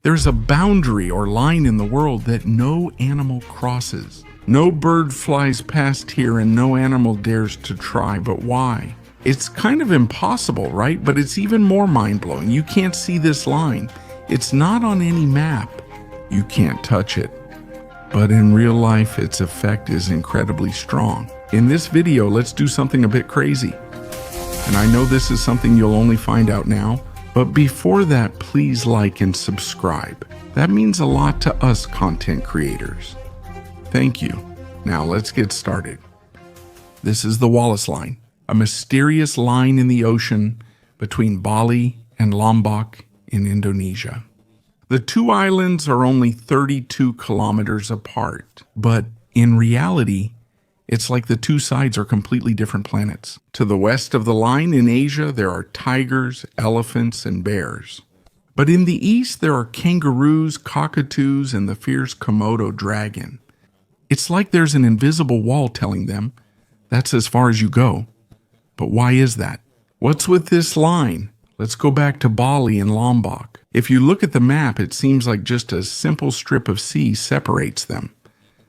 There's a boundary or line in the world that no animal crosses. No bird flies past here and no animal dares to try, but why? It's kind of impossible, right? But it's even more mind-blowing. You can't see this line. It's not on any map. You can't touch it. But in real life, its effect is incredibly strong. In this video, let's do something a bit crazy. And I know this is something you'll only find out now, but before that, please like and subscribe. That means a lot to us content creators. Thank you. Now let's get started. This is the Wallace Line, a mysterious line in the ocean between Bali and Lombok in Indonesia. The two islands are only 32 kilometers apart, but in reality, it's like the two sides are completely different planets. To the west of the line in Asia, there are tigers, elephants, and bears. But in the east, there are kangaroos, cockatoos, and the fierce Komodo dragon. It's like there's an invisible wall telling them, that's as far as you go. But why is that? What's with this line? Let's go back to Bali and Lombok. If you look at the map, it seems like just a simple strip of sea separates them.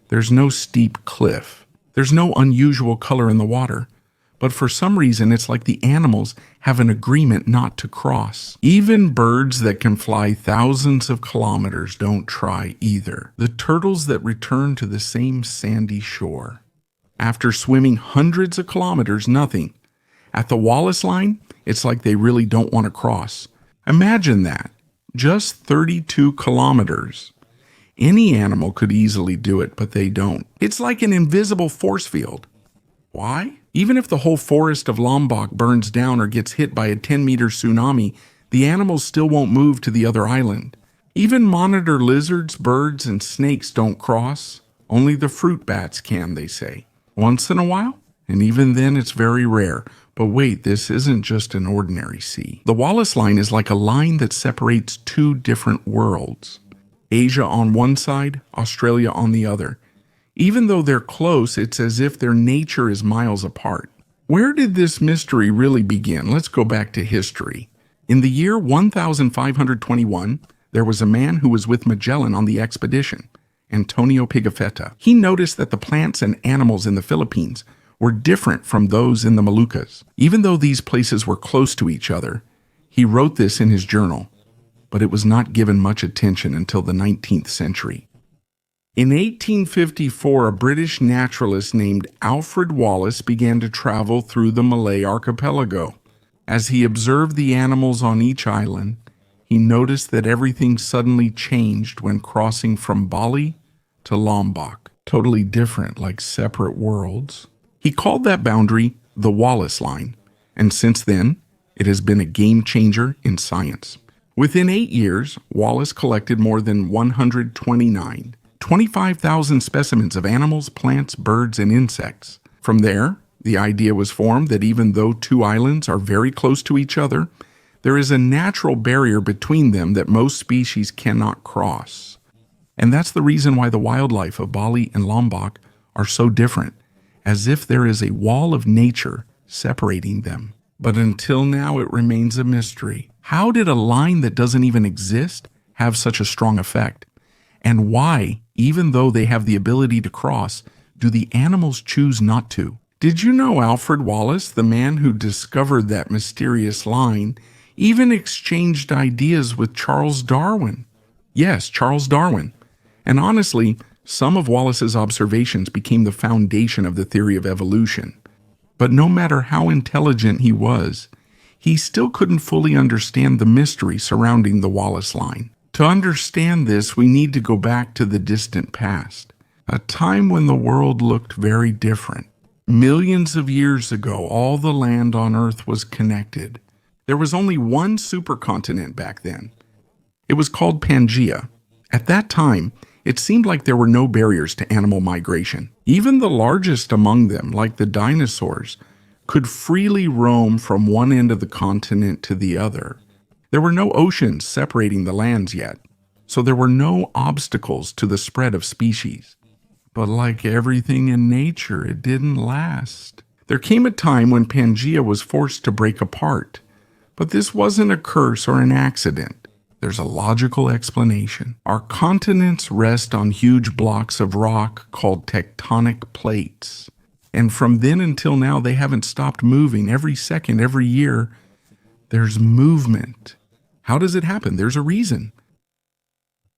There's no steep cliff. There's no unusual color in the water. But for some reason, it's like the animals have an agreement not to cross. Even birds that can fly thousands of kilometers don't try either. The turtles that return to the same sandy shore. After swimming hundreds of kilometers, nothing. At the Wallace Line, it's like they really don't want to cross. Imagine that. Just 32 kilometers. Any animal could easily do it, but they don't. It's like an invisible force field. Why? Even if the whole forest of Lombok burns down or gets hit by a 10-meter tsunami, the animals still won't move to the other island. Even monitor lizards, birds, and snakes don't cross. Only the fruit bats can, they say. Once in a while, and even then it's very rare. But wait, this isn't just an ordinary sea. The Wallace Line is like a line that separates two different worlds. Asia on one side, Australia on the other. Even though they're close, it's as if their nature is miles apart. Where did this mystery really begin? Let's go back to history. In the year 1521, there was a man who was with Magellan on the expedition, Antonio Pigafetta. He noticed that the plants and animals in the Philippines were different from those in the Moluccas. Even though these places were close to each other, he wrote this in his journal, but it was not given much attention until the 19th century. In 1854, a British naturalist named Alfred Wallace began to travel through the Malay archipelago. As he observed the animals on each island, he noticed that everything suddenly changed when crossing from Bali to Lombok. Totally different, like separate worlds. He called that boundary the Wallace Line, and since then, it has been a game changer in science. Within 8 years, Wallace collected more than 25,000 specimens of animals, plants, birds, and insects. From there, the idea was formed that even though two islands are very close to each other, there is a natural barrier between them that most species cannot cross. And that's the reason why the wildlife of Bali and Lombok are so different, as if there is a wall of nature separating them. But until now, it remains a mystery. How did a line that doesn't even exist have such a strong effect? And why, even though they have the ability to cross, do the animals choose not to? Did you know Alfred Wallace, the man who discovered that mysterious line, even exchanged ideas with Charles Darwin? Yes, Charles Darwin. And honestly, some of Wallace's observations became the foundation of the theory of evolution. But no matter how intelligent he was, he still couldn't fully understand the mystery surrounding the Wallace Line. To understand this, we need to go back to the distant past, a time when the world looked very different. Millions of years ago, all the land on Earth was connected. There was only one supercontinent back then. It was called Pangaea. At that time, it seemed like there were no barriers to animal migration. Even the largest among them, like the dinosaurs, could freely roam from one end of the continent to the other. There were no oceans separating the lands yet, so there were no obstacles to the spread of species. But like everything in nature, it didn't last. There came a time when Pangaea was forced to break apart, but this wasn't a curse or an accident. There's a logical explanation. Our continents rest on huge blocks of rock called tectonic plates. And from then until now, they haven't stopped moving. Every second, every year, there's movement. How does it happen? There's a reason.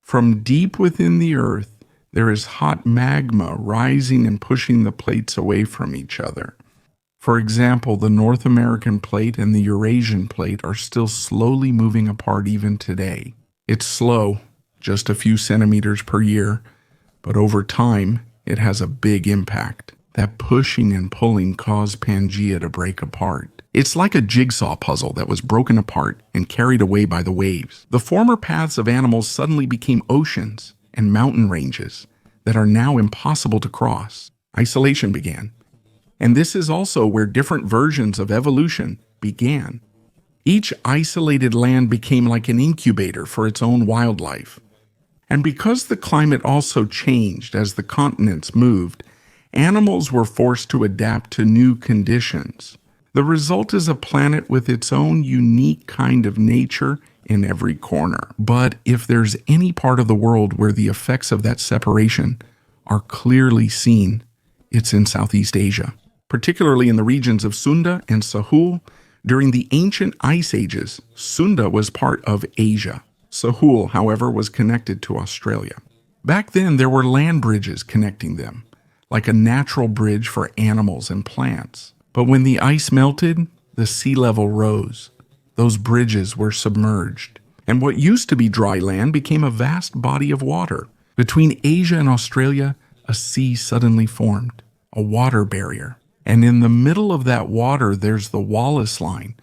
From deep within the earth, there is hot magma rising and pushing the plates away from each other. For example, the North American plate and the Eurasian plate are still slowly moving apart even today. It's slow, just a few centimeters per year, but over time, it has a big impact. That pushing and pulling caused Pangea to break apart. It's like a jigsaw puzzle that was broken apart and carried away by the waves. The former paths of animals suddenly became oceans and mountain ranges that are now impossible to cross. Isolation began. And this is also where different versions of evolution began. Each isolated land became like an incubator for its own wildlife. And because the climate also changed as the continents moved, animals were forced to adapt to new conditions. The result is a planet with its own unique kind of nature in every corner. But if there's any part of the world where the effects of that separation are clearly seen, it's in Southeast Asia, particularly in the regions of Sunda and Sahul. During the ancient ice ages, Sunda was part of Asia. Sahul, however, was connected to Australia. Back then, there were land bridges connecting them, like a natural bridge for animals and plants. But when the ice melted, the sea level rose. Those bridges were submerged, and what used to be dry land became a vast body of water. Between Asia and Australia, a sea suddenly formed, a water barrier. And in the middle of that water, there's the Wallace line.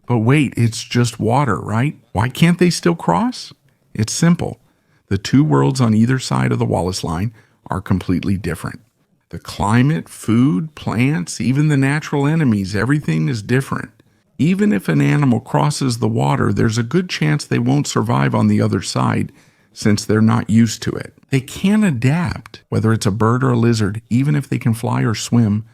But wait, it's just water, right? Why can't they still cross? It's simple. The two worlds on either side of the Wallace line are completely different. The climate, food, plants, even the natural enemies, everything is different. Even if an animal crosses the water, there's a good chance they won't survive on the other side since they're not used to it. They can adapt, whether it's a bird or a lizard, even if they can fly or swim.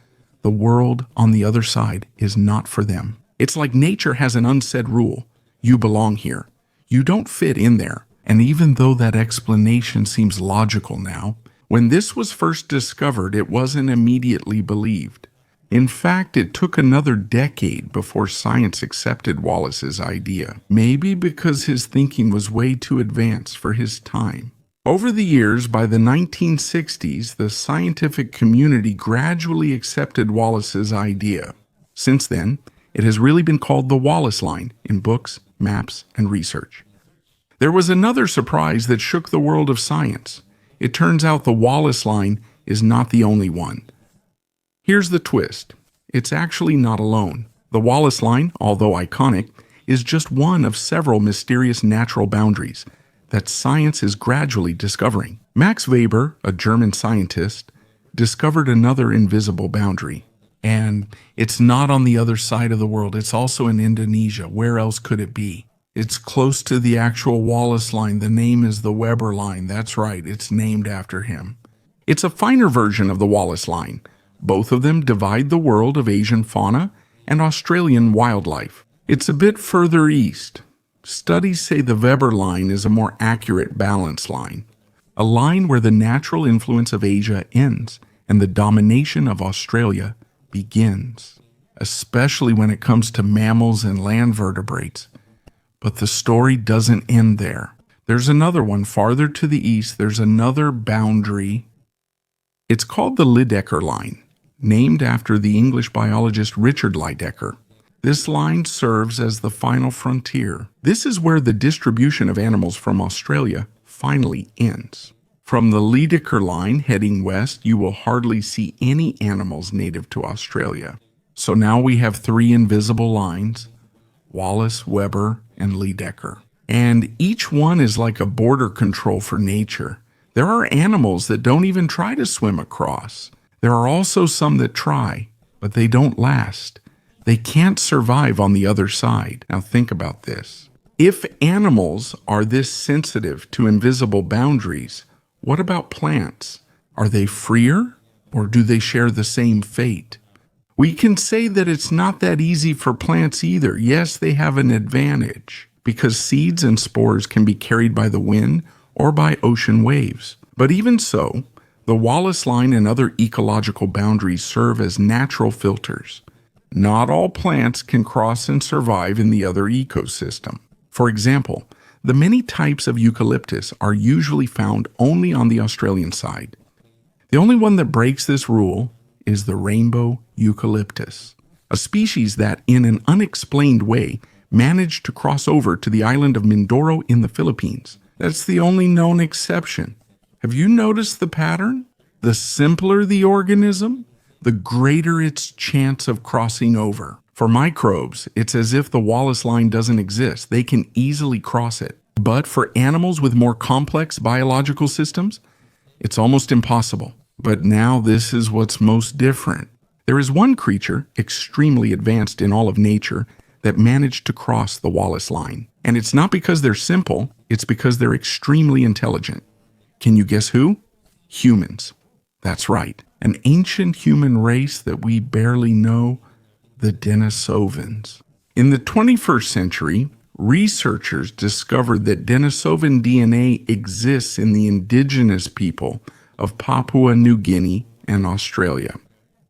The world on the other side is not for them. It's like nature has an unsaid rule. You belong here. You don't fit in there. And even though that explanation seems logical now, when this was first discovered, it wasn't immediately believed. In fact, it took another decade before science accepted Wallace's idea, maybe because his thinking was way too advanced for his time. Over the years, by the 1960s, the scientific community gradually accepted Wallace's idea. Since then, it has really been called the Wallace line in books, maps, and research. There was another surprise that shook the world of science. It turns out the Wallace line is not the only one. Here's the twist. It's actually not alone. The Wallace line, although iconic, is just one of several mysterious natural boundaries that science is gradually discovering. Max Weber, a German scientist, discovered another invisible boundary. And it's not on the other side of the world. It's also in Indonesia. Where else could it be? It's close to the actual Wallace line. The name is the Weber line. That's right, it's named after him. It's a finer version of the Wallace line. Both of them divide the world of Asian fauna and Australian wildlife. It's a bit further east. Studies say the Weber line is a more accurate balance line, a line where the natural influence of Asia ends and the domination of Australia begins, especially when it comes to mammals and land vertebrates. But the story doesn't end there. There's another one farther to the east. There's another boundary. It's called the Lidecker line, named after the English biologist Richard Lidecker. This line serves as the final frontier. This is where the distribution of animals from Australia finally ends. From the Lidecker line heading west, you will hardly see any animals native to Australia. So now we have three invisible lines: Wallace, Weber, and Lidecker. And each one is like a border control for nature. There are animals that don't even try to swim across. There are also some that try, but they don't last. They can't survive on the other side. Now think about this. If animals are this sensitive to invisible boundaries, what about plants? Are they freer, or do they share the same fate? We can say that it's not that easy for plants either. Yes, they have an advantage. because seeds and spores can be carried by the wind or by ocean waves. But even so, the Wallace line and other ecological boundaries serve as natural filters. Not all plants can cross and survive in the other ecosystem. For example, the many types of eucalyptus are usually found only on the Australian side. The only one that breaks this rule is the rainbow eucalyptus, a species that, in an unexplained way, managed to cross over to the island of Mindoro in the Philippines. That's the only known exception. Have you noticed the pattern? The simpler the organism, the greater its chance of crossing over. For microbes, it's as if the Wallace line doesn't exist. They can easily cross it. But for animals with more complex biological systems, it's almost impossible. But now this is what's most different. There is one creature, extremely advanced in all of nature, that managed to cross the Wallace line. And it's not because they're simple, it's because they're extremely intelligent. Can you guess who? Humans. That's right. An ancient human race that we barely know, the Denisovans. In the 21st century, researchers discovered that Denisovan DNA exists in the indigenous people of Papua New Guinea and Australia.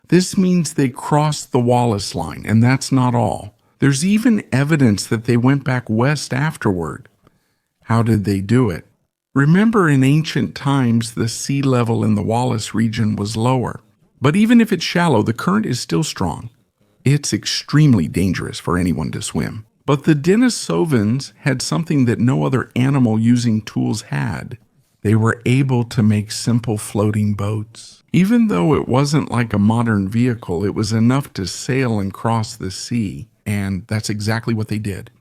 This means they crossed the Wallace line, and that's not all. There's even evidence that they went back west afterward. How did they do it? Remember, in ancient times, the sea level in the Wallace region was lower. But even if it's shallow, the current is still strong. It's extremely dangerous for anyone to swim. But the Denisovans had something that no other animal using tools had. They were able to make simple floating boats. Even though it wasn't like a modern vehicle, it was enough to sail and cross the sea. And that's exactly what they did.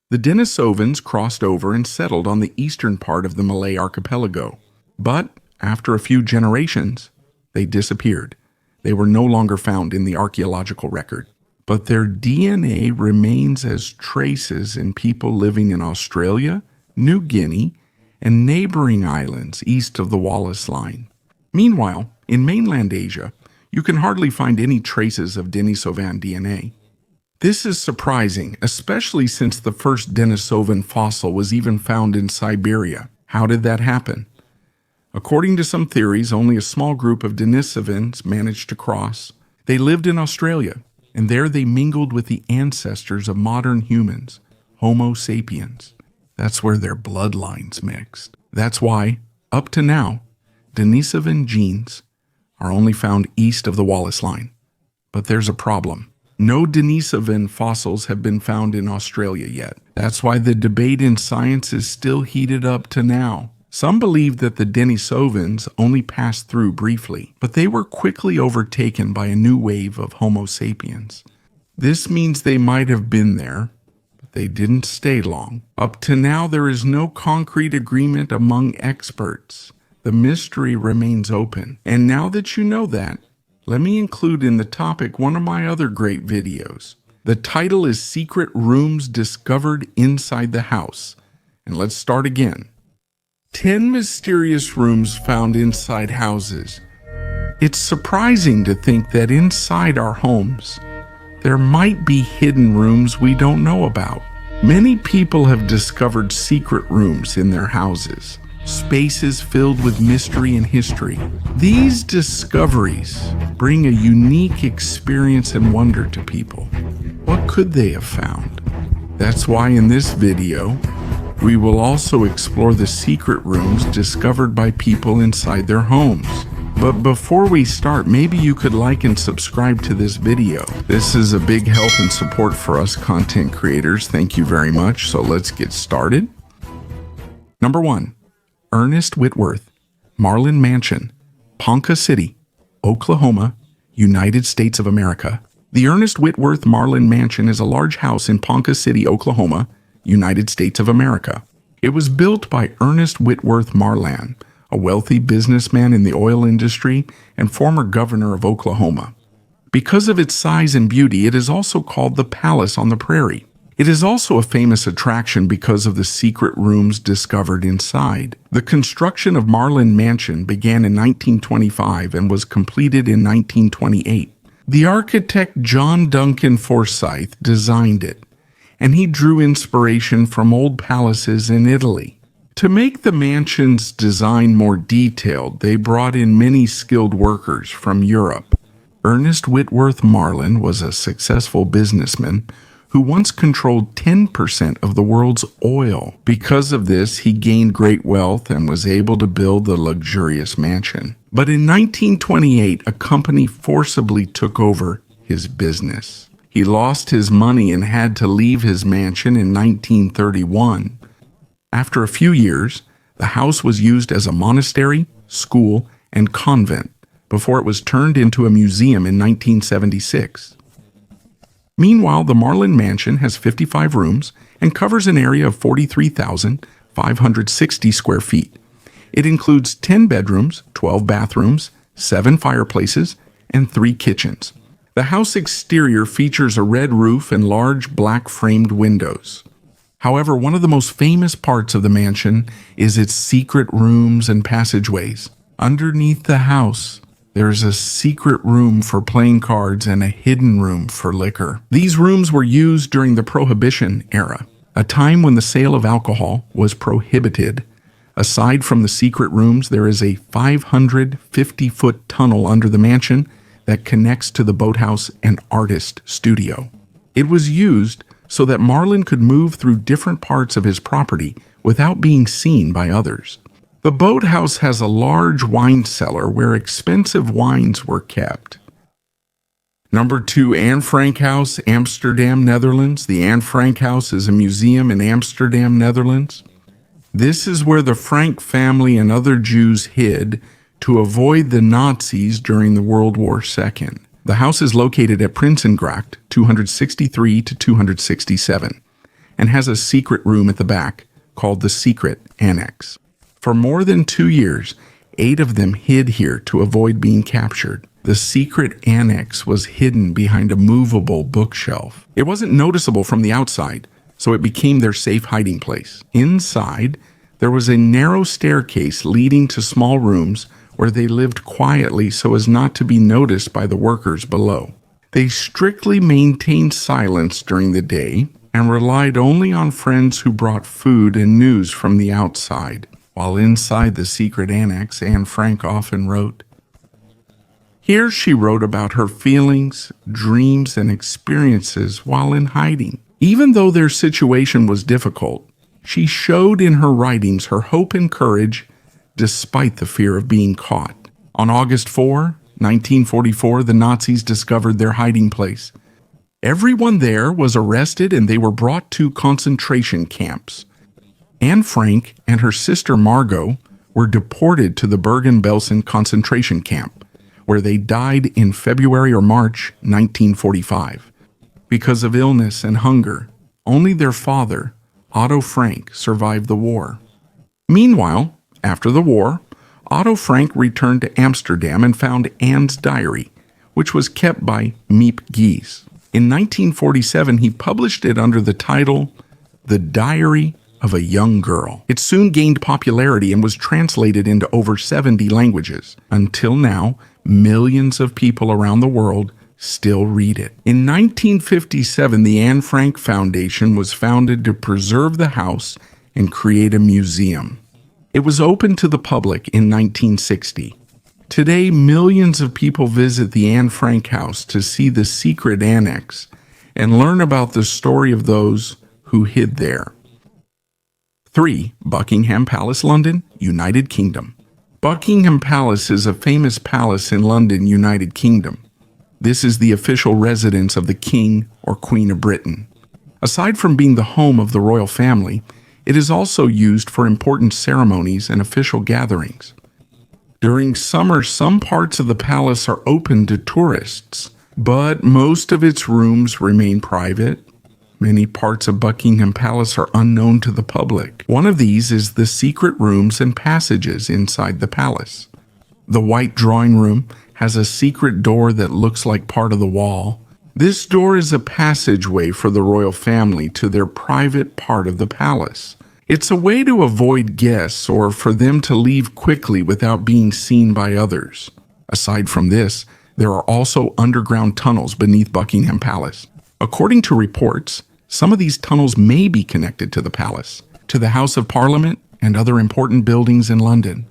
The Denisovans crossed over and settled on the eastern part of the Malay archipelago. But after a few generations, they disappeared. They were no longer found in the archaeological record. But their DNA remains as traces in people living in Australia, New Guinea, and neighboring islands east of the Wallace line. Meanwhile, in mainland Asia, you can hardly find any traces of Denisovan DNA. This is surprising, especially since the first Denisovan fossil was even found in Siberia. How did that happen? According to some theories, only a small group of Denisovans managed to cross. They lived in Australia, and there they mingled with the ancestors of modern humans, Homo sapiens. That's where their bloodlines mixed. That's why, up to now, Denisovan genes are only found east of the Wallace line. But there's a problem. No Denisovan fossils have been found in Australia yet. That's why the debate in science is still heated up to now. Some believe that the Denisovans only passed through briefly, but they were quickly overtaken by a new wave of Homo sapiens. This means they might have been there, but they didn't stay long. Up to now, there is no concrete agreement among experts. The mystery remains open. And now that you know that, let me include in the topic one of my other great videos. The title is Secret Rooms Discovered Inside the House. And let's start again. 10 mysterious rooms found inside houses. It's surprising to think that inside our homes, there might be hidden rooms we don't know about. Many people have discovered secret rooms in their houses. Spaces filled with mystery and history. These discoveries bring a unique experience and wonder to people. What could they have found? That's why in this video, we will also explore the secret rooms discovered by people inside their homes. But before we start, maybe you could like and subscribe to this video. This is a big help and support for us content creators. Thank you very much. So let's get started. Number 1. Ernest Whitworth, Marlin Mansion, Ponca City, Oklahoma, United States of America. The Ernest Whitworth Marlin Mansion is a large house in Ponca City, Oklahoma, United States of America. It was built by Ernest Whitworth Marlan, a wealthy businessman in the oil industry and former governor of Oklahoma. Because of its size and beauty, it is also called the Palace on the Prairie. It is also a famous attraction because of the secret rooms discovered inside. The construction of Marlin Mansion began in 1925 and was completed in 1928. The architect John Duncan Forsyth designed it, and he drew inspiration from old palaces in Italy. To make the mansion's design more detailed, they brought in many skilled workers from Europe. Ernest Whitworth Marlin was a successful businessman who once controlled 10% of the world's oil. Because of this, he gained great wealth and was able to build the luxurious mansion. But in 1928, a company forcibly took over his business. He lost his money and had to leave his mansion in 1931. After a few years, the house was used as a monastery, school, and convent before it was turned into a museum in 1976. Meanwhile, the Marlin Mansion has 55 rooms and covers an area of 43,560 square feet. It includes 10 bedrooms, 12 bathrooms, 7 fireplaces, and 3 kitchens. The house exterior features a red roof and large black framed windows. However, one of the most famous parts of the mansion is its secret rooms and passageways. Underneath the house, there is a secret room for playing cards and a hidden room for liquor. These rooms were used during the Prohibition era, a time when the sale of alcohol was prohibited. Aside from the secret rooms, there is a 550-foot tunnel under the mansion that connects to the boathouse and artist studio. It was used so that Marlin could move through different parts of his property without being seen by others. The boathouse has a large wine cellar where expensive wines were kept. Number 2, Anne Frank House, Amsterdam, Netherlands. The Anne Frank House is a museum in Amsterdam, Netherlands. This is where the Frank family and other Jews hid to avoid the Nazis during the World War II. The house is located at Prinsengracht 263 to 267 and has a secret room at the back called the Secret Annex. For more than 2 years, 8 of them hid here to avoid being captured. The secret annex was hidden behind a movable bookshelf. It wasn't noticeable from the outside, so it became their safe hiding place. Inside, there was a narrow staircase leading to small rooms where they lived quietly so as not to be noticed by the workers below. They strictly maintained silence during the day and relied only on friends who brought food and news from the outside. While inside the secret annex, Anne Frank often wrote. Here she wrote about her feelings, dreams, and experiences while in hiding. Even though their situation was difficult, she showed in her writings her hope and courage despite the fear of being caught. On August 4, 1944, the Nazis discovered their hiding place. Everyone there was arrested and they were brought to concentration camps. Anne Frank and her sister Margot were deported to the Bergen-Belsen concentration camp, where they died in February or March 1945. Because of illness and hunger, only their father, Otto Frank, survived the war. Meanwhile, after the war, Otto Frank returned to Amsterdam and found Anne's diary, which was kept by Miep Gies. In 1947, he published it under the title, The Diary of a Young Girl. It soon gained popularity and was translated into over 70 languages. Until now, millions of people around the world still read it. In 1957, the Anne Frank Foundation was founded to preserve the house and create a museum. It was open to the public in 1960. Today, millions of people visit the Anne Frank House to see the secret annex and learn about the story of those who hid there. 3. Buckingham Palace, London, United Kingdom. Buckingham Palace is a famous palace in London, United Kingdom. This is the official residence of the King or Queen of Britain. Aside from being the home of the royal family, it is also used for important ceremonies and official gatherings. During summer, some parts of the palace are open to tourists, but most of its rooms remain private. Many parts of Buckingham Palace are unknown to the public. One of these is the secret rooms and passages inside the palace. The White Drawing Room has a secret door that looks like part of the wall. This door is a passageway for the royal family to their private part of the palace. It's a way to avoid guests or for them to leave quickly without being seen by others. Aside from this, there are also underground tunnels beneath Buckingham Palace. According to reports, Some of these tunnels may be connected to the palace, to the House of Parliament, and other important buildings in London.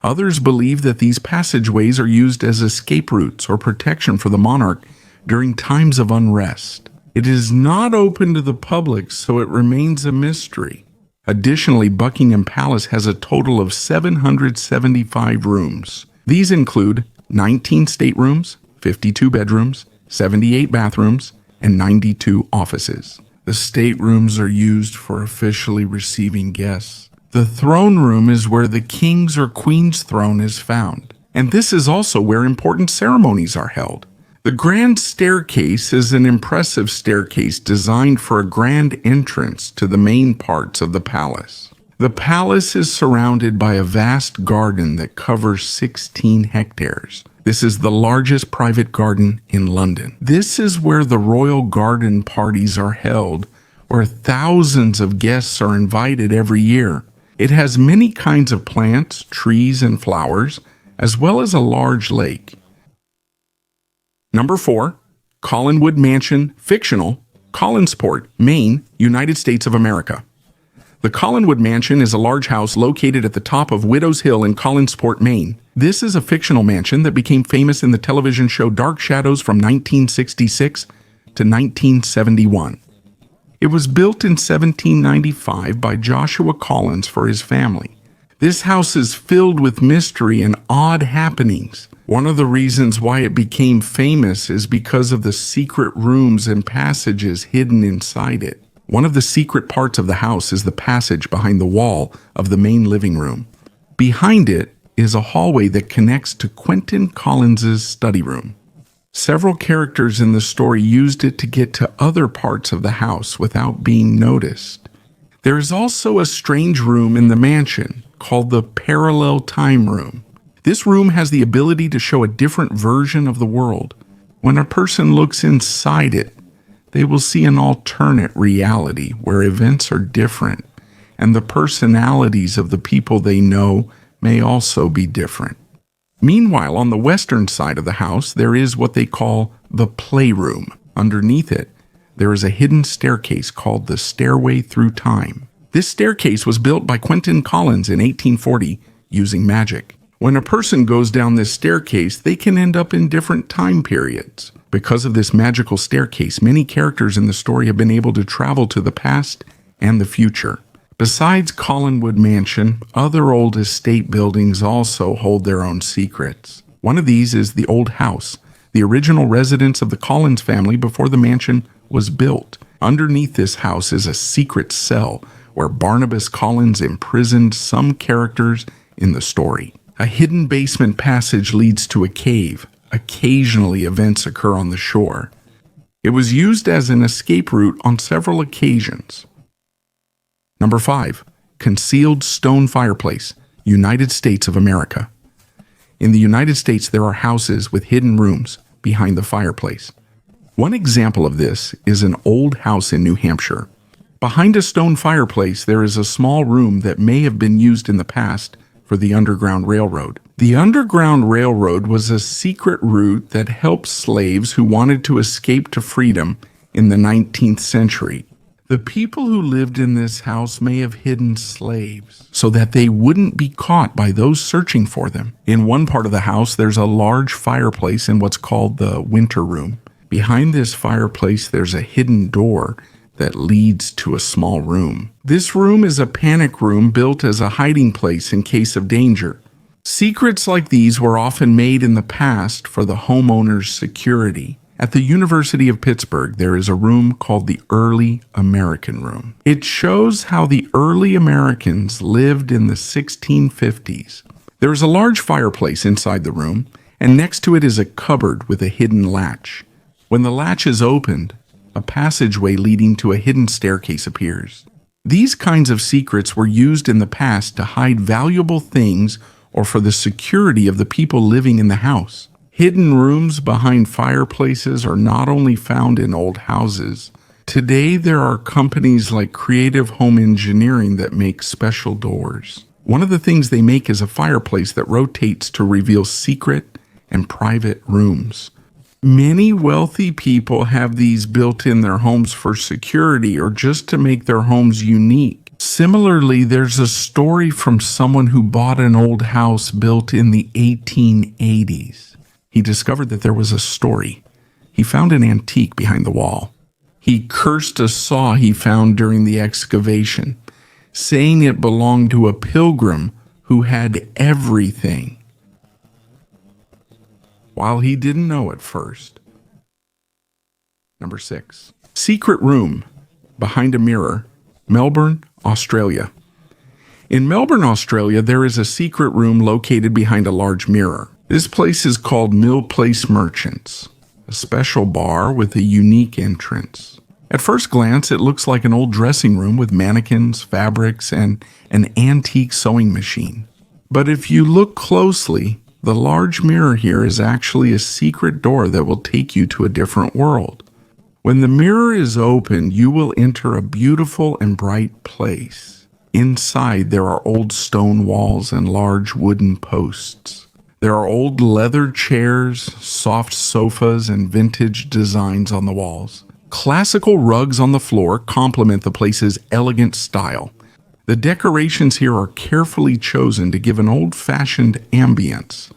Others believe that these passageways are used as escape routes or protection for the monarch during times of unrest. It is not open to the public, so it remains a mystery. Additionally, Buckingham Palace has a total of 775 rooms. These include 19 staterooms, 52 bedrooms, 78 bathrooms, and 92 offices. The staterooms are used for officially receiving guests. The throne room is where the king's or queen's throne is found, and this is also where important ceremonies are held. The grand staircase is an impressive staircase designed for a grand entrance to the main parts of the palace. The palace is surrounded by a vast garden that covers 16 hectares. This is the largest private garden in London. This is where the royal garden parties are held, where thousands of guests are invited every year. It has many kinds of plants, trees, and flowers, as well as a large lake. Number 4, Collinwood Mansion, fictional, Collinsport, Maine, United States of America. The Collinwood Mansion is a large house located at the top of Widow's Hill in Collinsport, Maine. This is a fictional mansion that became famous in the television show Dark Shadows from 1966 to 1971. It was built in 1795 by Joshua Collins for his family. This house is filled with mystery and odd happenings. One of the reasons why it became famous is because of the secret rooms and passages hidden inside it. One of the secret parts of the house is the passage behind the wall of the main living room. Behind it is a hallway that connects to Quentin Collins's study room. Several characters in the story used it to get to other parts of the house without being noticed. There is also a strange room in the mansion called the Parallel Time Room. This room has the ability to show a different version of the world. When a person looks inside it, they will see an alternate reality where events are different, and the personalities of the people they know may also be different. Meanwhile, on the western side of the house, there is what they call the playroom. Underneath it, there is a hidden staircase called the Stairway Through Time. This staircase was built by Quentin Collins in 1840 using magic. When a person goes down this staircase, they can end up in different time periods. Because of this magical staircase, many characters in the story have been able to travel to the past and the future. Besides Collinwood Mansion, other old estate buildings also hold their own secrets. One of these is the Old House, the original residence of the Collins family before the mansion was built. Underneath this house is a secret cell where Barnabas Collins imprisoned some characters in the story. A hidden basement passage leads to a cave. Occasionally, events occur on the shore. It was used as an escape route on several occasions. Number 5, Concealed Stone Fireplace, United States of America. In the United States, there are houses with hidden rooms behind the fireplace. One example of this is an old house in New Hampshire. Behind a stone fireplace, there is a small room that may have been used in the past for the Underground Railroad. The Underground Railroad was a secret route that helped slaves who wanted to escape to freedom in the 19th century. The people who lived in this house may have hidden slaves so that they wouldn't be caught by those searching for them. In one part of the house, there's a large fireplace in what's called the winter room. Behind this fireplace, there's a hidden door that leads to a small room. This room is a panic room built as a hiding place in case of danger. Secrets like these were often made in the past for the homeowner's security. At the University of Pittsburgh, there is a room called the Early American Room. It shows how the early Americans lived in the 1650s. There is a large fireplace inside the room, and next to it is a cupboard with a hidden latch. When the latch is opened, a passageway leading to a hidden staircase appears. These kinds of secrets were used in the past to hide valuable things or for the security of the people living in the house. Hidden rooms behind fireplaces are not only found in old houses. Today, there are companies like Creative Home Engineering that make special doors. One of the things they make is a fireplace that rotates to reveal secret and private rooms. Many wealthy people have these built in their homes for security or just to make their homes unique. Similarly, there's a story from someone who bought an old house built in the 1880s. He discovered that there was a story. He found an antique behind the wall. He cursed a saw he found during the excavation, saying it belonged to a pilgrim who had everything, while he didn't know at first. Number 6. Secret room behind a mirror, Melbourne, Australia. In Melbourne, Australia, there is a secret room located behind a large mirror. This place is called Mill Place Merchants, a special bar with a unique entrance. At first glance, it looks like an old dressing room with mannequins, fabrics, and an antique sewing machine. But if you look closely, the large mirror here is actually a secret door that will take you to a different world. When the mirror is opened, you will enter a beautiful and bright place. Inside, there are old stone walls and large wooden posts. There are old leather chairs, soft sofas, and vintage designs on the walls. Classical rugs on the floor complement the place's elegant style. The decorations here are carefully chosen to give an old-fashioned ambience,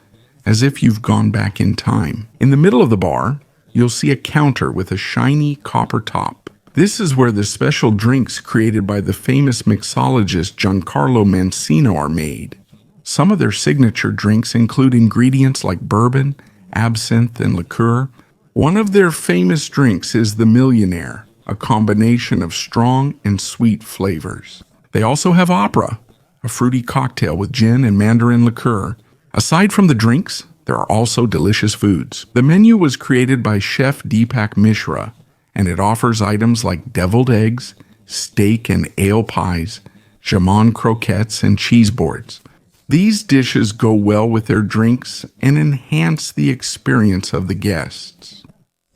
as if you've gone back in time. In the middle of the bar, you'll see a counter with a shiny copper top. This is where the special drinks created by the famous mixologist Giancarlo Mancino are made. Some of their signature drinks include ingredients like bourbon, absinthe, and liqueur. One of their famous drinks is the Millionaire, a combination of strong and sweet flavors. They also have opera, a fruity cocktail with gin and mandarin liqueur. Aside from the drinks, there are also delicious foods. The menu was created by Chef Deepak Mishra, and it offers items like deviled eggs, steak and ale pies, jamon croquettes, and cheese boards. These dishes go well with their drinks and enhance the experience of the guests.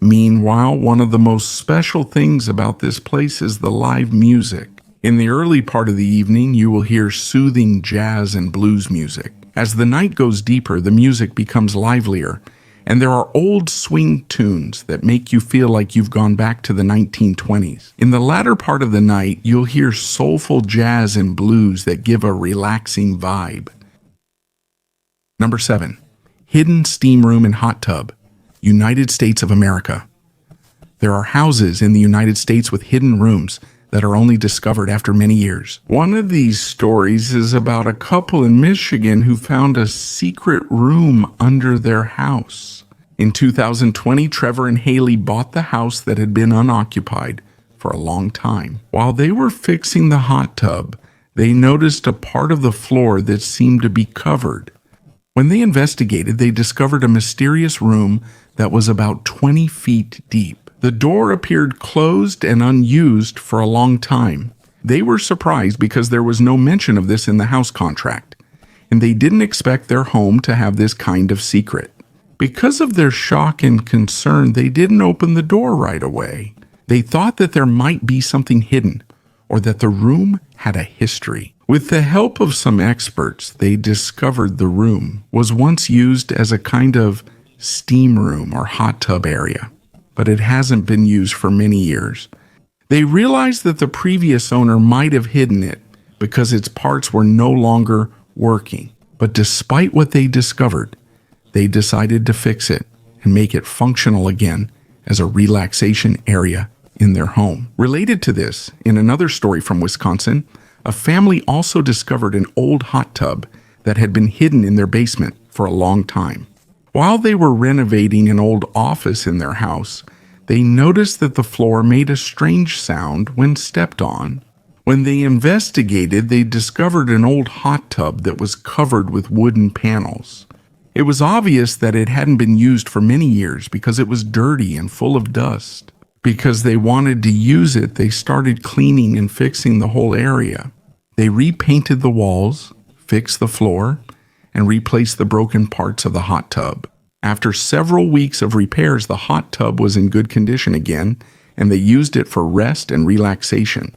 Meanwhile, one of the most special things about this place is the live music. In the early part of the evening, you will hear soothing jazz and blues music. As the night goes deeper, the music becomes livelier, and there are old swing tunes that make you feel like you've gone back to the 1920s. In the latter part of the night, you'll hear soulful jazz and blues that give a relaxing vibe. Number 7. Hidden steam room and hot tub, United States of America. There are houses in the United States with hidden rooms that are only discovered after many years. One of these stories is about a couple in Michigan who found a secret room under their house. In 2020, Trevor and Haley bought the house that had been unoccupied for a long time. While they were fixing the hot tub, they noticed a part of the floor that seemed to be covered. When they investigated, they discovered a mysterious room that was about 20 feet deep. The door appeared closed and unused for a long time. They were surprised because there was no mention of this in the house contract, and they didn't expect their home to have this kind of secret. Because of their shock and concern, they didn't open the door right away. They thought that there might be something hidden, or that the room had a history. With the help of some experts, they discovered the room was once used as a kind of steam room or hot tub area, but it hasn't been used for many years. They realized that the previous owner might have hidden it because its parts were no longer working. But despite what they discovered, they decided to fix it and make it functional again as a relaxation area in their home. Related to this, in another story from Wisconsin, a family also discovered an old hot tub that had been hidden in their basement for a long time. While they were renovating an old office in their house, they noticed that the floor made a strange sound when stepped on. When they investigated, they discovered an old hot tub that was covered with wooden panels. It was obvious that it hadn't been used for many years because it was dirty and full of dust. Because they wanted to use it, they started cleaning and fixing the whole area. They repainted the walls, fixed the floor, and replaced the broken parts of the hot tub. After several weeks of repairs, the hot tub was in good condition again, and they used it for rest and relaxation.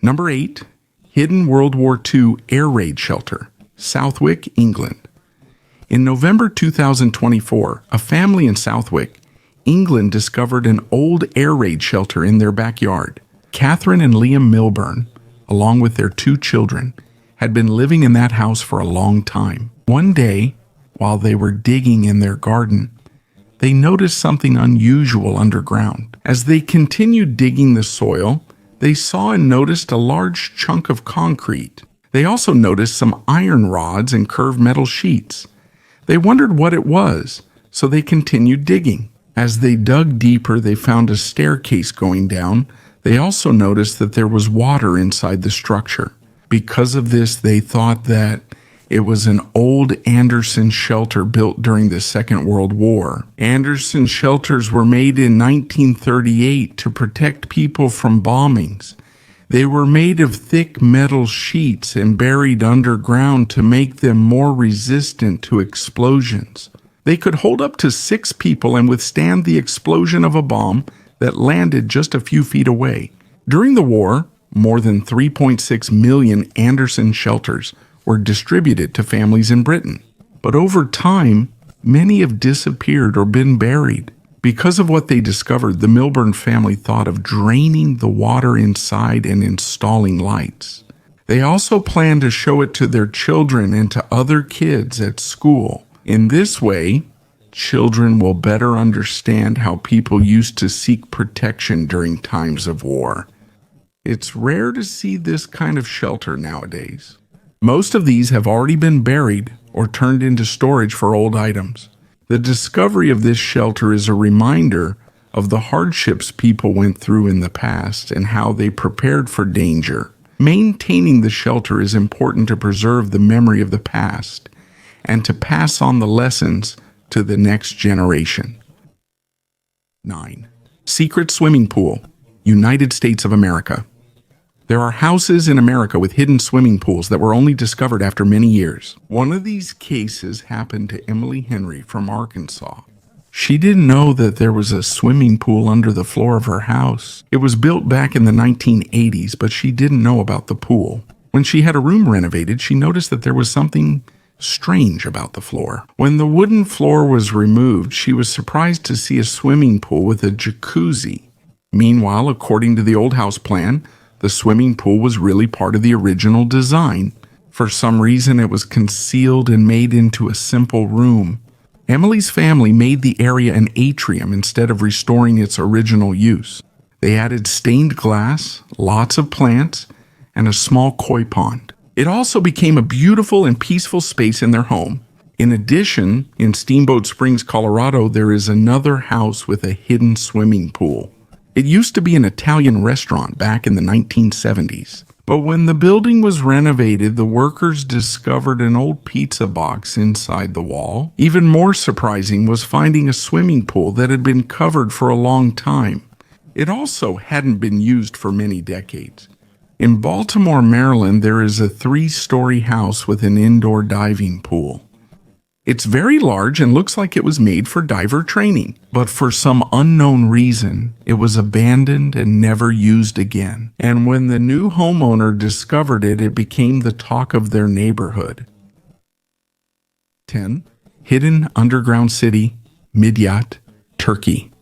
Number 8. Hidden World War II air raid shelter, Southwick, England. In November 2024, a family in Southwick, England discovered an old air raid shelter in their backyard. Catherine and Liam Milburn, along with their 2 children, had been living in that house for a long time. One day, while they were digging in their garden, they noticed something unusual underground. As they continued digging the soil, they saw and noticed a large chunk of concrete. They also noticed some iron rods and curved metal sheets. They wondered what it was, so they continued digging. As they dug deeper, they found a staircase going down. They also noticed that there was water inside the structure. Because of this, they thought that it was an old Anderson shelter built during the Second World War. Anderson shelters were made in 1938 to protect people from bombings. They were made of thick metal sheets and buried underground to make them more resistant to explosions. They could hold up to 6 people and withstand the explosion of a bomb that landed just a few feet away. During the war, more than 3.6 million Anderson shelters were distributed to families in Britain. But over time, many have disappeared or been buried. Because of what they discovered, the Milburn family thought of draining the water inside and installing lights. They also planned to show it to their children and to other kids at school. In this way, children will better understand how people used to seek protection during times of war. It's rare to see this kind of shelter nowadays. Most of these have already been buried or turned into storage for old items. The discovery of this shelter is a reminder of the hardships people went through in the past and how they prepared for danger. Maintaining the shelter is important to preserve the memory of the past and to pass on the lessons to the next generation. 9. Secret swimming pool, United States of America. There are houses in America with hidden swimming pools that were only discovered after many years. One of these cases happened to Emily Henry from Arkansas. She didn't know that there was a swimming pool under the floor of her house. It was built back in the 1980s, but she didn't know about the pool. When she had a room renovated, she noticed that there was something strange about the floor. When the wooden floor was removed, she was surprised to see a swimming pool with a jacuzzi. Meanwhile, according to the old house plan, the swimming pool was really part of the original design. For some reason, it was concealed and made into a simple room. Emily's family made the area an atrium instead of restoring its original use. They added stained glass, lots of plants, and a small koi pond. It also became a beautiful and peaceful space in their home. In addition, in Steamboat Springs, Colorado, there is another house with a hidden swimming pool. It used to be an Italian restaurant back in the 1970s. But when the building was renovated, the workers discovered an old pizza box inside the wall. Even more surprising was finding a swimming pool that had been covered for a long time. It also hadn't been used for many decades. In Baltimore, Maryland, there is a 3-story house with an indoor diving pool. It's very large and looks like it was made for diver training, but for some unknown reason, it was abandoned and never used again. And when the new homeowner discovered it, it became the talk of their neighborhood. 10. Hidden underground city, Midyat, Turkey.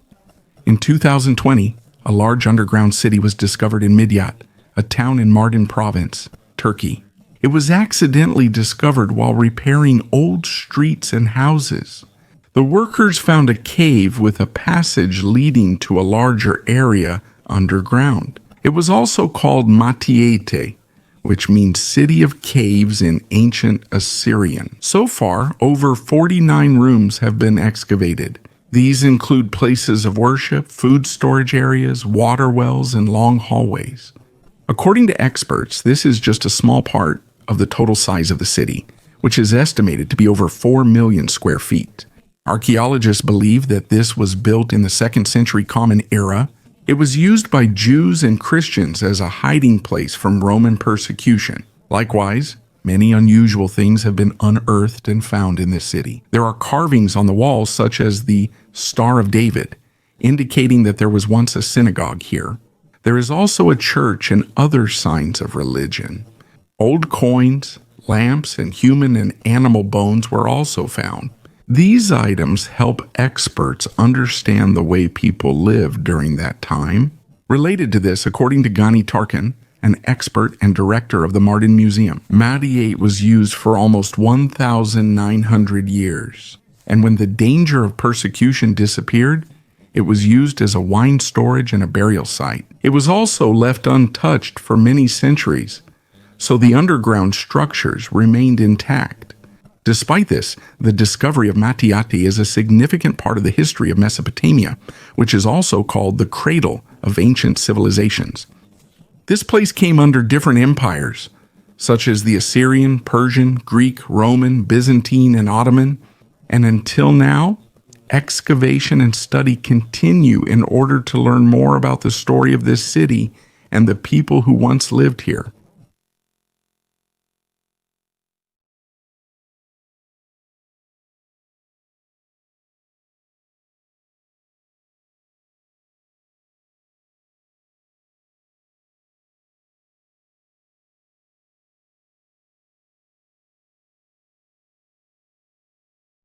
In 2020, a large underground city was discovered in Midyat, a town in Mardin province, Turkey. It was accidentally discovered while repairing old streets and houses. The workers found a cave with a passage leading to a larger area underground. It was also called Matiete, which means City of Caves in ancient Assyrian. So far, over 49 rooms have been excavated. These include places of worship, food storage areas, water wells, and long hallways. According to experts, this is just a small part of the total size of the city, which is estimated to be over 4 million square feet. Archaeologists believe that this was built in the 2nd century Common Era. It was used by Jews and Christians as a hiding place from Roman persecution. Likewise, many unusual things have been unearthed and found in this city. There are carvings on the walls such as the Star of David, indicating that there was once a synagogue here. There is also a church and other signs of religion. Old coins, lamps, and human and animal bones were also found. These items help experts understand the way people lived during that time. Related to this, according to Gani Tarkin, an expert and director of the Mardin Museum, Madiate was used for almost 1,900 years. And when the danger of persecution disappeared, it was used as a wine storage and a burial site. It was also left untouched for many centuries, so the underground structures remained intact. Despite this, the discovery of Matiati is a significant part of the history of Mesopotamia, which is also called the cradle of ancient civilizations. This place came under different empires, such as the Assyrian, Persian, Greek, Roman, Byzantine, and Ottoman, and until now, excavation and study continue in order to learn more about the story of this city and the people who once lived here.